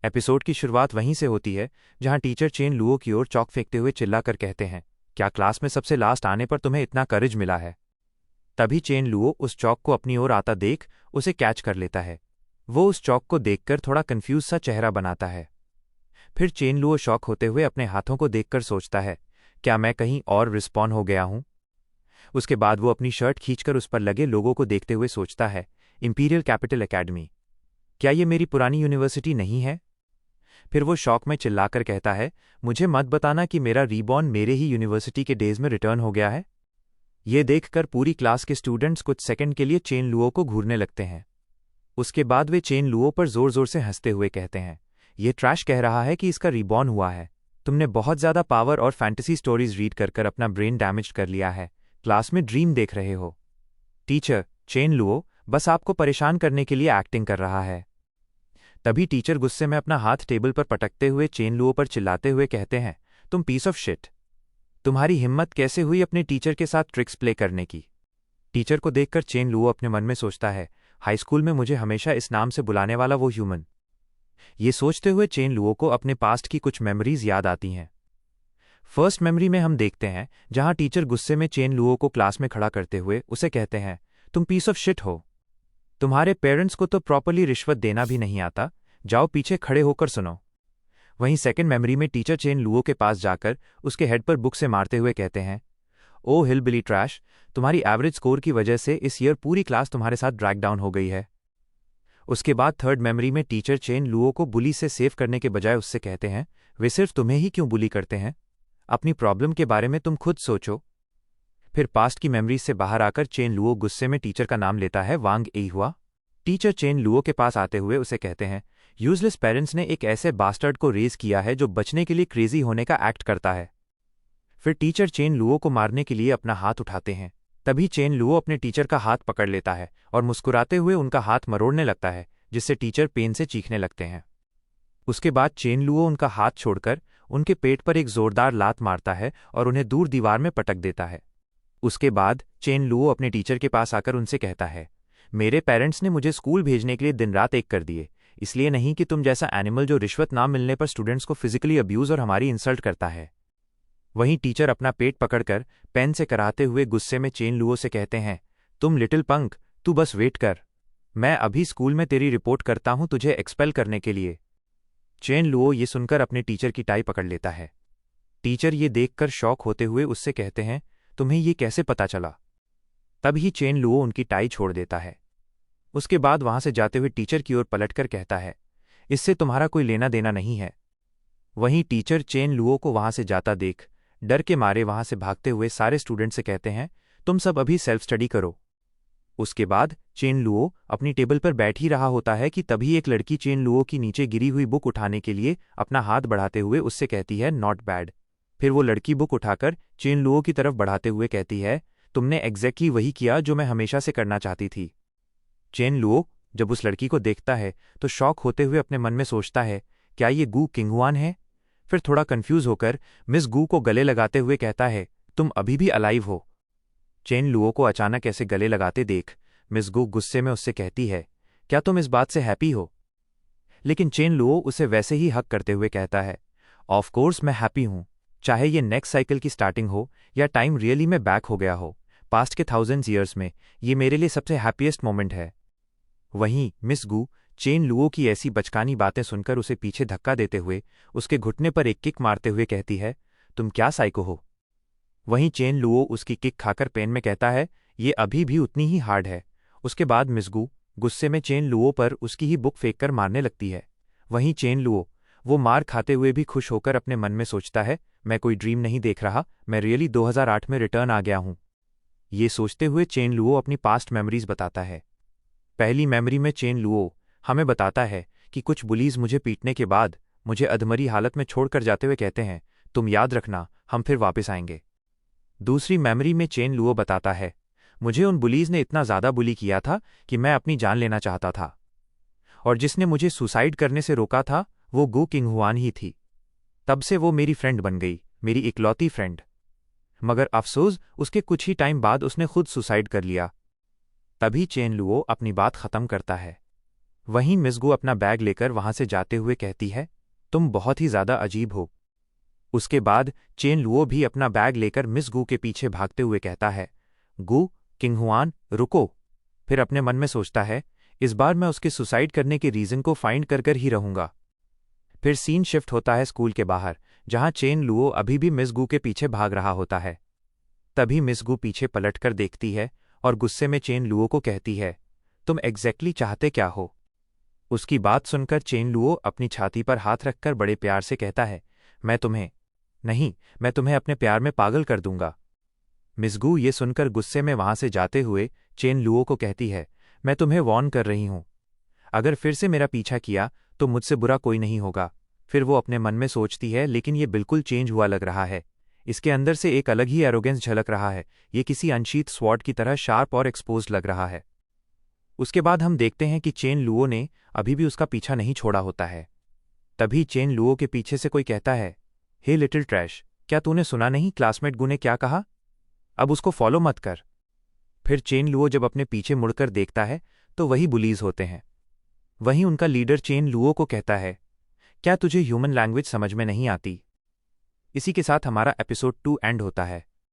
Episode की शुरुआत वहीं से होती है जहां टीचर चेन लुओ की ओर चॉक फेंकते हुए चिल्लाकर कहते हैं, क्या क्लास में सबसे लास्ट आने पर तुम्हें इतना करेज मिला है? तभी चेन लुओ उस चॉक को अपनी ओर आता देख उसे कैच कर लेता है। वो उस चॉक को देखकर थोड़ा कंफ्यूज सा चेहरा बनाता है। फिर चेन लुओ शॉक होते हुए अपने हाथों को देखकर सोचता है, क्या मैं कहीं और रिस्पॉन हो गया हूं? उसके बाद वो अपनी शर्ट खींचकर उस पर लगे लोगों को देखते हुए सोचता है, इंपीरियल कैपिटल एकेडमी, क्या ये मेरी पुरानी यूनिवर्सिटी नहीं है? फिर वो शौक में चिल्लाकर कहता है, मुझे मत बताना कि मेरा रीबॉर्न मेरे ही यूनिवर्सिटी के डेज में रिटर्न हो गया है। ये देखकर पूरी क्लास के स्टूडेंट्स कुछ सेकंड के लिए चेन लुओ को घूरने लगते हैं। उसके बाद वे चेन लुओ पर जोर जोर से हंसते हुए कहते हैं, ये ट्रैश कह रहा है कि इसका रीबॉर्न हुआ है। तुमने बहुत ज़्यादा पावर और फैंटेसी स्टोरीज रीड कर कर अपना ब्रेन डैमेज कर लिया है। क्लास में ड्रीम देख रहे हो। टीचर, चेन लुओ बस आपको परेशान करने के लिए एक्टिंग कर रहा है। तभी टीचर गुस्से में अपना हाथ टेबल पर पटकते हुए चेन लुओ पर चिल्लाते हुए कहते हैं, तुम पीस ऑफ शिट, तुम्हारी हिम्मत कैसे हुई अपने टीचर के साथ ट्रिक्स प्ले करने की? टीचर को देखकर चेन लुओ अपने मन में सोचता है, हाई स्कूल में मुझे हमेशा इस नाम से बुलाने वाला वो ह्यूमन। ये सोचते हुए चेन लुओ को अपने पास्ट की कुछ मेमोरीज याद आती हैं। फर्स्ट मेमोरी में हम देखते हैं जहां टीचर गुस्से में चेन लुओ को क्लास में खड़ा करते हुए उसे कहते हैं, तुम पीस ऑफ शिट हो। तुम्हारे पेरेंट्स को तो प्रॉपर्ली रिश्वत देना भी नहीं आता, जाओ पीछे खड़े होकर सुनो। वहीं सेकंड मेमोरी में टीचर चेन लुओ के पास जाकर उसके हेड पर बुक से मारते हुए कहते हैं, ओ हिलबिली ट्रैश, तुम्हारी एवरेज स्कोर की वजह से इस ईयर पूरी क्लास तुम्हारे साथ ड्रैग डाउन हो गई है। उसके बाद थर्ड मेमोरी में टीचर चेन लुओ को बुली से सेव करने के बजाय उससे कहते हैं, वे सिर्फ तुम्हें ही क्यों बुली करते हैं? अपनी प्रॉब्लम के बारे में तुम खुद सोचो। फिर पास्ट की मेमोरीज से बाहर आकर चेन लुओ गुस्से में टीचर का नाम लेता है, वांग ए हुआ। टीचर चेन लुओ के पास आते हुए उसे कहते हैं, यूजलेस पेरेंट्स ने एक ऐसे बास्टर्ड को रेज किया है जो बचने के लिए क्रेजी होने का एक्ट करता है। फिर टीचर चेन लुओ को मारने के लिए अपना हाथ उठाते हैं। तभी चेन लुओ अपने टीचर का हाथ पकड़ लेता है और मुस्कुराते हुए उनका हाथ मरोड़ने लगता है, जिससे टीचर पेन से चीखने लगते हैं। उसके बाद चेन लुओ उनका हाथ छोड़कर उनके पेट पर एक जोरदार लात मारता है और उन्हें दूर दीवार में पटक देता है। उसके बाद चेन लुओ अपने टीचर के पास आकर उनसे कहता है, मेरे पेरेंट्स ने मुझे स्कूल भेजने के लिए दिन रात एक कर दिए, इसलिए नहीं कि तुम जैसा एनिमल जो रिश्वत ना मिलने पर स्टूडेंट्स को फिजिकली अब्यूज और हमारी इंसल्ट करता है। वहीं टीचर अपना पेट पकड़कर पेन से कराते हुए गुस्से में चेन लुओ से कहते हैं, तुम लिटिल पंक, तू बस वेट कर, मैं अभी स्कूल में तेरी रिपोर्ट करता हूं तुझे एक्सपेल करने के लिए। चेन लुओ ये सुनकर अपने टीचर की टाई पकड़ लेता है। टीचर ये देखकर शॉक होते हुए उससे कहते हैं, तुम्हें ये कैसे पता चला? तभी चेन लुओ उनकी टाई छोड़ देता है। उसके बाद वहां से जाते हुए टीचर की ओर पलटकर कहता है, इससे तुम्हारा कोई लेना देना नहीं है। वहीं टीचर चेन लुओ को वहां से जाता देख डर के मारे वहां से भागते हुए सारे स्टूडेंट से कहते हैं, तुम सब अभी सेल्फ स्टडी करो। उसके बाद चेन लुओ अपनी टेबल पर बैठ ही रहा होता है कि तभी एक लड़की चेन लुओ की नीचे गिरी हुई बुक उठाने के लिए अपना हाथ बढ़ाते हुए उससे कहती है, नॉट बैड। फिर वो लड़की बुक उठाकर चेन लुओ की तरफ बढ़ाते हुए कहती है, तुमने एग्जैक्टली वही किया जो मैं हमेशा से करना चाहती थी। चेन लुओ जब उस लड़की को देखता है तो शॉक होते हुए अपने मन में सोचता है, क्या ये गू किंगहुआन है? फिर थोड़ा कंफ्यूज होकर मिस गू को गले लगाते हुए कहता है, तुम अभी भी अलाइव हो। चेन लुओ को अचानक ऐसे गले लगाते देख मिस गू गुस्से में उससे कहती है, क्या तुम इस बात से हैप्पी हो? लेकिन चेन लुओ उसे वैसे ही हक करते हुए कहता है, ऑफ कोर्स मैं हैप्पी हूं, चाहे ये नेक्स्ट साइकिल की स्टार्टिंग हो या टाइम रियली में बैक हो गया हो। पास्ट के 1000 ईयर्स में ये मेरे लिए सबसे हैप्पीएस्ट मोमेंट है। वहीं मिस गू चेन लुओ की ऐसी बचकानी बातें सुनकर उसे पीछे धक्का देते हुए उसके घुटने पर एक किक मारते हुए कहती है, तुम क्या साइको हो? वहीं चेन लुओ उसकी किक खाकर पेन में कहता है, ये अभी भी उतनी ही हार्ड है। उसके बाद मिस गू गुस्से में चेन लुओ पर उसकी ही बुक फेंककर मारने लगती है। वहीं चेन लुओ वो मार खाते हुए भी खुश होकर अपने मन में सोचता है, मैं कोई ड्रीम नहीं देख रहा, मैं रियली 2008 में रिटर्न आ गया हूं। ये सोचते हुए चेन लुओ अपनी पास्ट मेमोरीज बताता है। पहली मेमोरी में चेन लुओ हमें बताता है कि कुछ बुलीज मुझे पीटने के बाद मुझे अधमरी हालत में छोड़कर जाते हुए कहते हैं, तुम याद रखना, हम फिर वापस आएंगे। दूसरी मेमोरी में चेन लुओ बताता है, मुझे उन बुलीज ने इतना ज्यादा बुली किया था कि मैं अपनी जान लेना चाहता था, और जिसने मुझे सुसाइड करने से रोका था वो गू किंगहुआन ही थी। तब से वो मेरी फ्रेंड बन गई, मेरी इकलौती फ्रेंड। मगर अफसोस उसके कुछ ही टाइम बाद उसने खुद सुसाइड कर लिया। तभी चेन लुओ अपनी बात खत्म करता है। वहीं मिस गू अपना बैग लेकर वहां से जाते हुए कहती है, तुम बहुत ही ज्यादा अजीब हो। उसके बाद चेन लुओ भी अपना बैग लेकर मिस गू के पीछे भागते हुए कहता है, गू, किंगहुआन, रुको। फिर अपने मन में सोचता है, इस बार मैं उसके सुसाइड करने के रीजन को फाइंड कर ही रहूंगा। फिर सीन शिफ्ट होता है स्कूल के बाहर, जहां चेन लुओ अभी भी मिस गू के पीछे भाग रहा होता है। तभी मिस गू पीछे पलटकर देखती है और गुस्से में चेन लुओ को कहती है, तुम एग्जैक्टली चाहते क्या हो? उसकी बात सुनकर चेन लुओ अपनी छाती पर हाथ रखकर बड़े प्यार से कहता है, मैं तुम्हें अपने प्यार में पागल कर दूंगा। मिस गू ये सुनकर गुस्से में वहां से जाते हुए चेन लुओ को कहती है, मैं तुम्हें वॉर्न कर रही हूं, अगर फिर से मेरा पीछा किया तो मुझसे बुरा कोई नहीं होगा। फिर वो अपने मन में सोचती है, लेकिन ये बिल्कुल चेंज हुआ लग रहा है। इसके अंदर से एक अलग ही एरोगेंस झलक रहा है। ये किसी अनशीथ स्वॉर्ड की तरह शार्प और एक्सपोज्ड लग रहा है। उसके बाद हम देखते हैं कि चेन लुओ ने अभी भी उसका पीछा नहीं छोड़ा होता है। तभी चेन लुओ के पीछे से कोई कहता है, हे लिटिल ट्रैश, क्या तूने सुना नहीं क्लासमेट गू ने क्या कहा? अब उसको फॉलो मत कर। फिर चेन लुओ जब अपने पीछे मुड़कर देखता है तो वही बुलीज होते हैं। वहीं उनका लीडर चेन लुओ को कहता है, क्या तुझे ह्यूमन लैंग्वेज समझ में नहीं आती? इसी के साथ हमारा एपिसोड 2 एंड होता है।